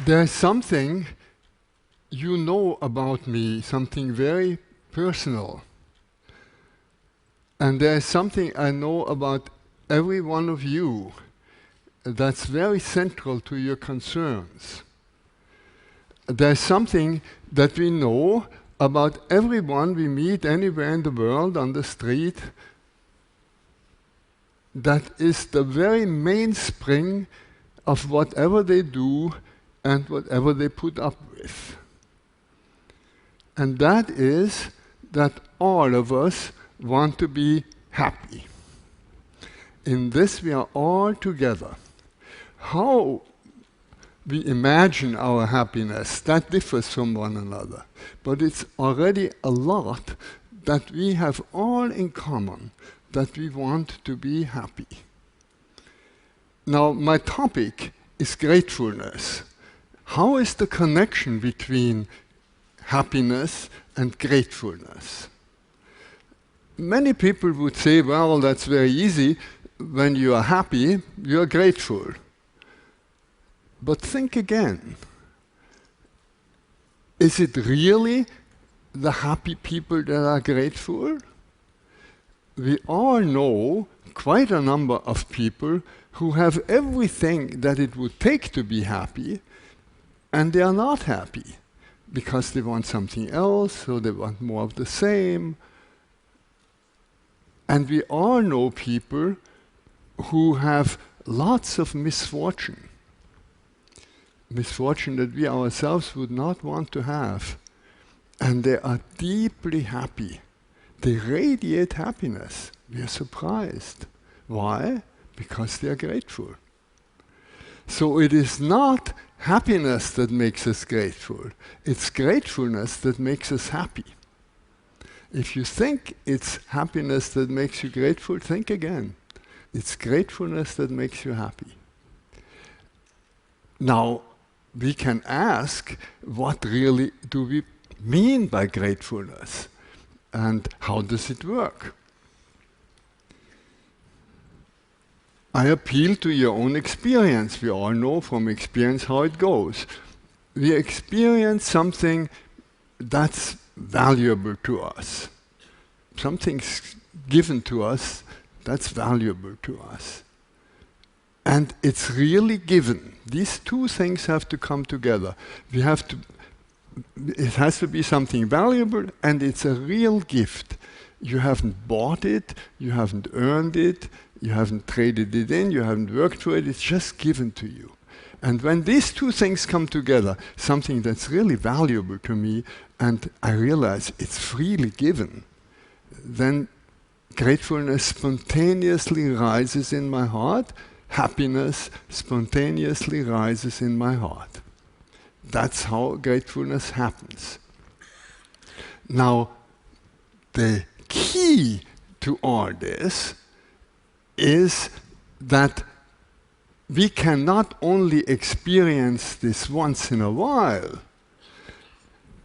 There's something you know about me, something very personal. And there's something I know about every one of you that's very central to your concerns. There's something that we know about everyone we meet anywhere in the world, on the street, that is the very mainspring of whatever they do and whatever they put up with. And that is that all of us want to be happy. In this we are all together. How we imagine our happiness, that differs from one another. But it's already a lot that we have all in common, that we want to be happy. Now, my topic is gratefulness. How is the connection between happiness and gratefulness? Many people would say, well, that's very easy. When you are happy, you are grateful. But think again. Is it really the happy people that are grateful? We all know quite a number of people who have everything that it would take to be happy, and they are not happy because they want something else, or they want more of the same. And we all know people who have lots of misfortune that we ourselves would not want to have. And they are deeply happy. They radiate happiness. We are surprised. Why? Because they are grateful. So it is not happiness that makes us grateful. It's gratefulness that makes us happy. If you think it's happiness that makes you grateful, think again. It's gratefulness that makes you happy. Now, we can ask, what really do we mean by gratefulness? And how does it work? I appeal to your own experience. We all know from experience how it goes. We experience something that's valuable to us. Something's given to us that's valuable to us. And it's really given. These two things have to come together. It has to be something valuable, and it's a real gift. You haven't bought it, you haven't earned it, you haven't traded it in, you haven't worked for it, it's just given to you. And when these two things come together, something that's really valuable to me, and I realize it's freely given, then gratefulness spontaneously rises in my heart, happiness spontaneously rises in my heart. That's how gratefulness happens. Now, the key to all this is that we can not only experience this once in a while,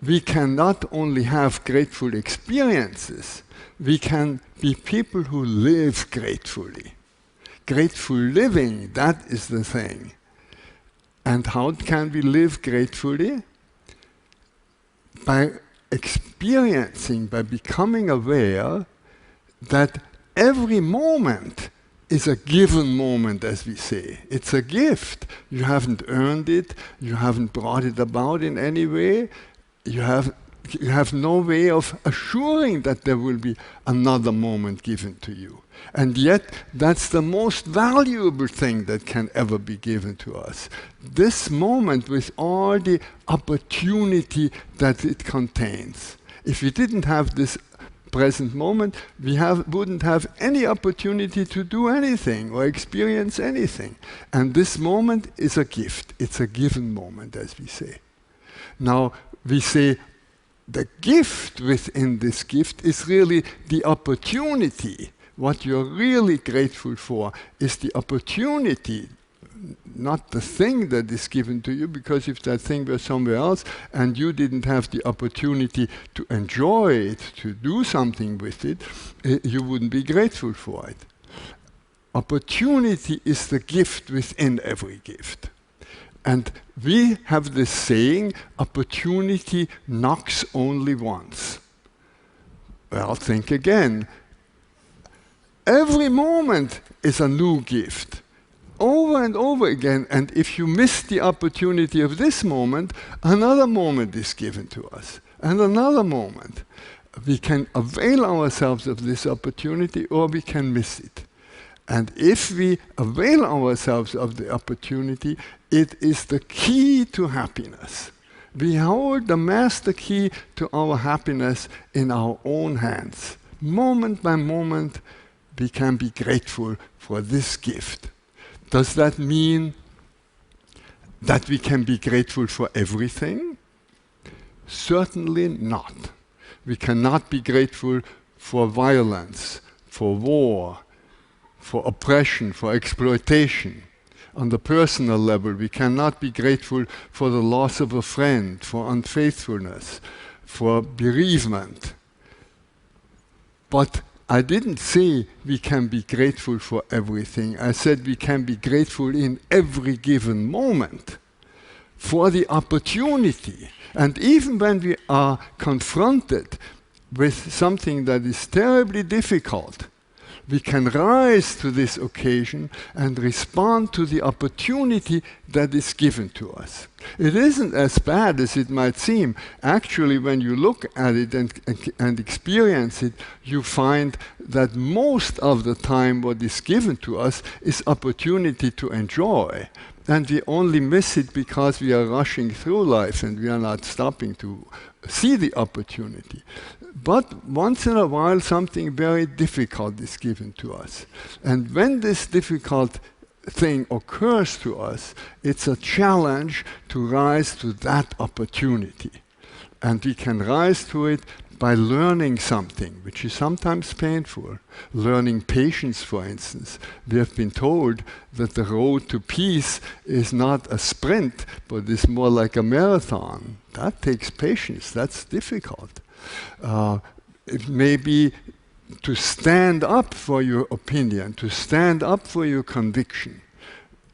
we can not only have grateful experiences, we can be people who live gratefully. Grateful living, that is the thing. And how can we live gratefully? By experiencing, by becoming aware that every moment is a given moment, as we say. It's a gift. You haven't earned it, you haven't brought it about in any way, you have no way of assuring that there will be another moment given to you. And yet, that's the most valuable thing that can ever be given to us. This moment with all the opportunity that it contains. If we didn't have this present moment, we wouldn't have any opportunity to do anything or experience anything. And this moment is a gift. It's a given moment, as we say. Now, we say the gift within this gift is really the opportunity. What you're really grateful for is the opportunity, not the thing that is given to you, because if that thing were somewhere else and you didn't have the opportunity to enjoy it, to do something with it, you wouldn't be grateful for it. Opportunity is the gift within every gift. And we have this saying, opportunity knocks only once. Well, think again. Every moment is a new gift, over and over again. And if you miss the opportunity of this moment, another moment is given to us, and another moment. We can avail ourselves of this opportunity, or we can miss it. And if we avail ourselves of the opportunity, it is the key to happiness. We hold the master key to our happiness in our own hands. Moment by moment, we can be grateful for this gift. Does that mean that we can be grateful for everything? Certainly not. We cannot be grateful for violence, for war, for oppression, for exploitation. On the personal level, we cannot be grateful for the loss of a friend, for unfaithfulness, for bereavement. But I didn't say we can be grateful for everything. I said we can be grateful in every given moment for the opportunity. And even when we are confronted with something that is terribly difficult, we can rise to this occasion and respond to the opportunity that is given to us. It isn't as bad as it might seem. Actually, when you look at it and experience it, you find that most of the time what is given to us is opportunity to enjoy. And we only miss it because we are rushing through life and we are not stopping to see the opportunity. But once in a while, something very difficult is given to us. And when this difficult thing occurs to us, it's a challenge to rise to that opportunity. And we can rise to it by learning something, which is sometimes painful. Learning patience, for instance. We have been told that the road to peace is not a sprint, but is more like a marathon. That takes patience. That's difficult. It may be to stand up for your opinion, to stand up for your conviction.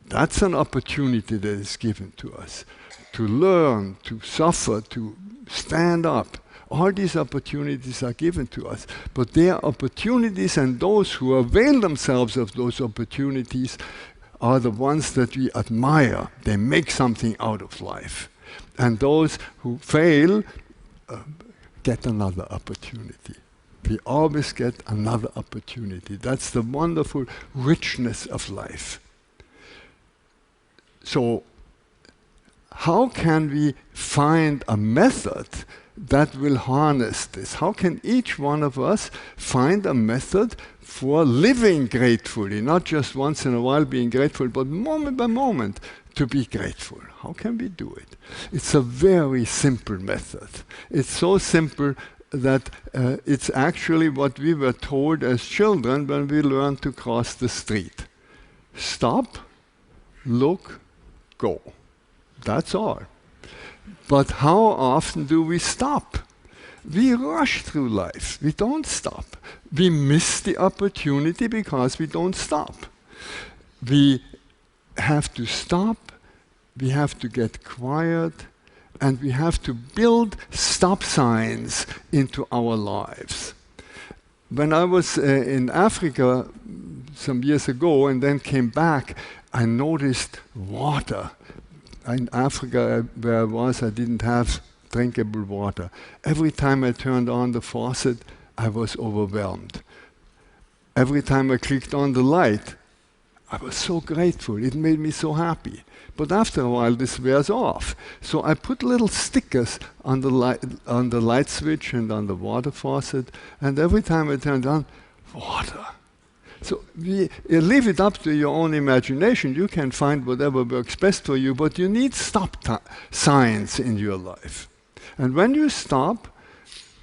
That's an opportunity that is given to us. To learn, to suffer, to stand up. All these opportunities are given to us. But they are opportunities, and those who avail themselves of those opportunities are the ones that we admire. They make something out of life. And those who fail get another opportunity. We always get another opportunity. That's the wonderful richness of life. So, how can we find a method that will harness this? How can each one of us find a method for living gratefully, not just once in a while being grateful, but moment by moment to be grateful? How can we do it? It's a very simple method. It's so simple that it's actually what we were told as children when we learned to cross the street. Stop, look, go. That's all. But how often do we stop? We rush through life. We don't stop. We miss the opportunity because we don't stop. We have to stop. We have to get quiet. And we have to build stop signs into our lives. When I was in Africa some years ago and then came back, I noticed water. In Africa, where I was, I didn't have drinkable water. Every time I turned on the faucet, I was overwhelmed. Every time I clicked on the light, I was so grateful. It made me so happy. But after a while, this wears off. So I put little stickers on the light switch and on the water faucet, and every time I turned on, water. So you leave it up to your own imagination. You can find whatever works best for you, but you need stop signs in your life. And when you stop,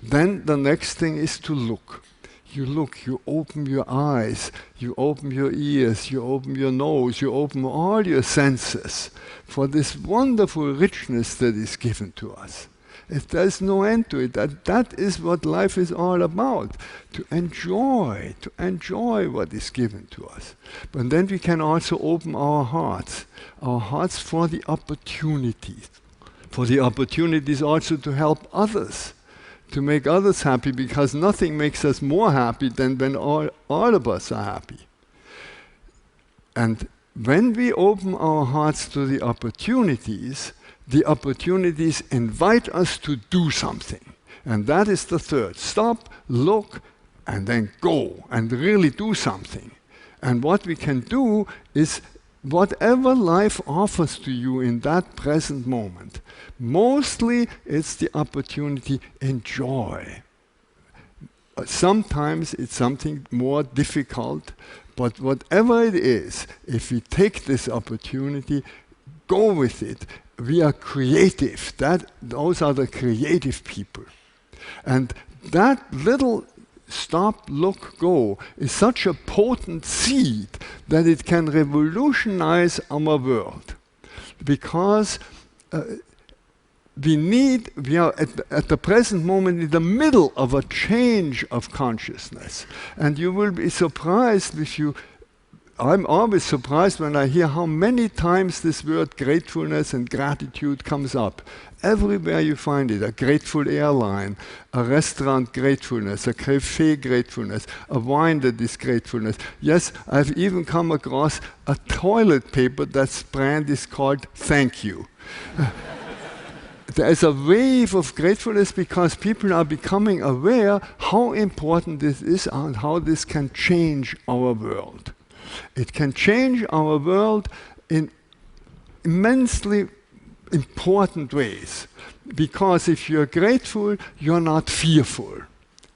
then the next thing is to look. You look, you open your eyes, you open your ears, you open your nose, you open all your senses for this wonderful richness that is given to us. There's no end to it. That is what life is all about, to enjoy what is given to us. But then we can also open our hearts for the opportunities. For the opportunities also to help others, to make others happy, because nothing makes us more happy than when all of us are happy. And when we open our hearts to the opportunities invite us to do something. And that is the third. Stop, look, and then go, and really do something. And what we can do is whatever life offers to you in that present moment. Mostly it's the opportunity, enjoy. Sometimes it's something more difficult, but whatever it is, if we take this opportunity, go with it. We are creative. Those are the creative people. And that little stop, look, go is such a potent seed that it can revolutionize our world. Because we are at the present moment in the middle of a change of consciousness. And you will be surprised I'm always surprised when I hear how many times this word gratefulness and gratitude comes up. Everywhere you find it, a grateful airline, a restaurant gratefulness, a cafe gratefulness, a wine that is gratefulness. Yes, I've even come across a toilet paper that's brand is called thank you. There is a wave of gratefulness because people are becoming aware how important this is and how this can change our world. It can change our world in immensely important ways. Because if you're grateful, you're not fearful.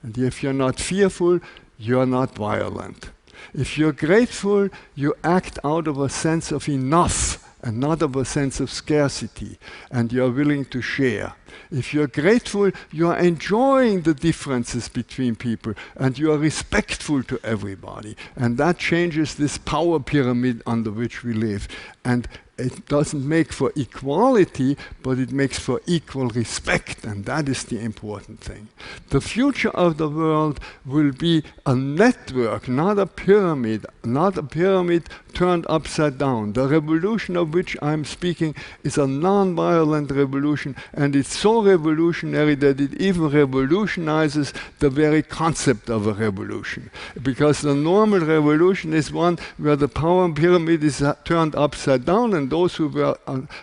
And if you're not fearful, you're not violent. If you're grateful, you act out of a sense of enough and not of a sense of scarcity, and you're willing to share. If you're grateful, you are enjoying the differences between people, and you are respectful to everybody. And that changes this power pyramid under which we live. And it doesn't make for equality, but it makes for equal respect, and that is the important thing. The future of the world will be a network, not a pyramid turned upside down. The revolution of which I'm speaking is a non-violent revolution, and it's so revolutionary that it even revolutionizes the very concept of a revolution. Because the normal revolution is one where the power pyramid is turned upside down, and those who were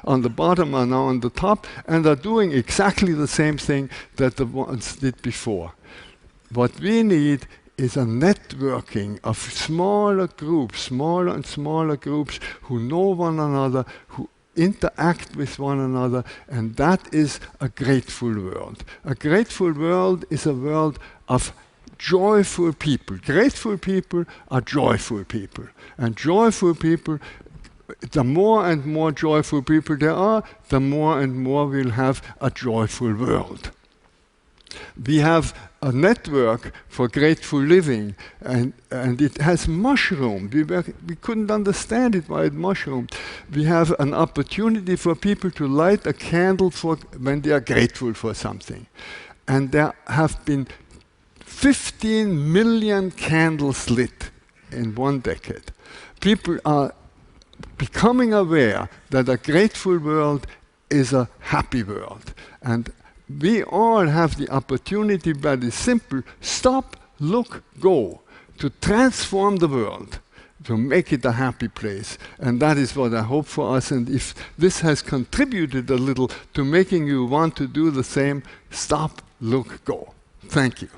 on the bottom are now on the top and are doing exactly the same thing that the ones did before. What we need is a networking of smaller and smaller groups who know one another, who interact with one another, and that is a grateful world. A grateful world is a world of joyful people. Grateful people are joyful people. And joyful people, the more and more joyful people there are, the more and more we'll have a joyful world. We have a network for grateful living, and it has mushroomed. We couldn't understand it why it mushroomed. We have an opportunity for people to light a candle when they are grateful for something. And there have been 15 million candles lit in 1 decade. People are becoming aware that a grateful world is a happy world. And we all have the opportunity, very simple, stop, look, go, to transform the world, to make it a happy place. And that is what I hope for us. And if this has contributed a little to making you want to do the same, stop, look, go. Thank you.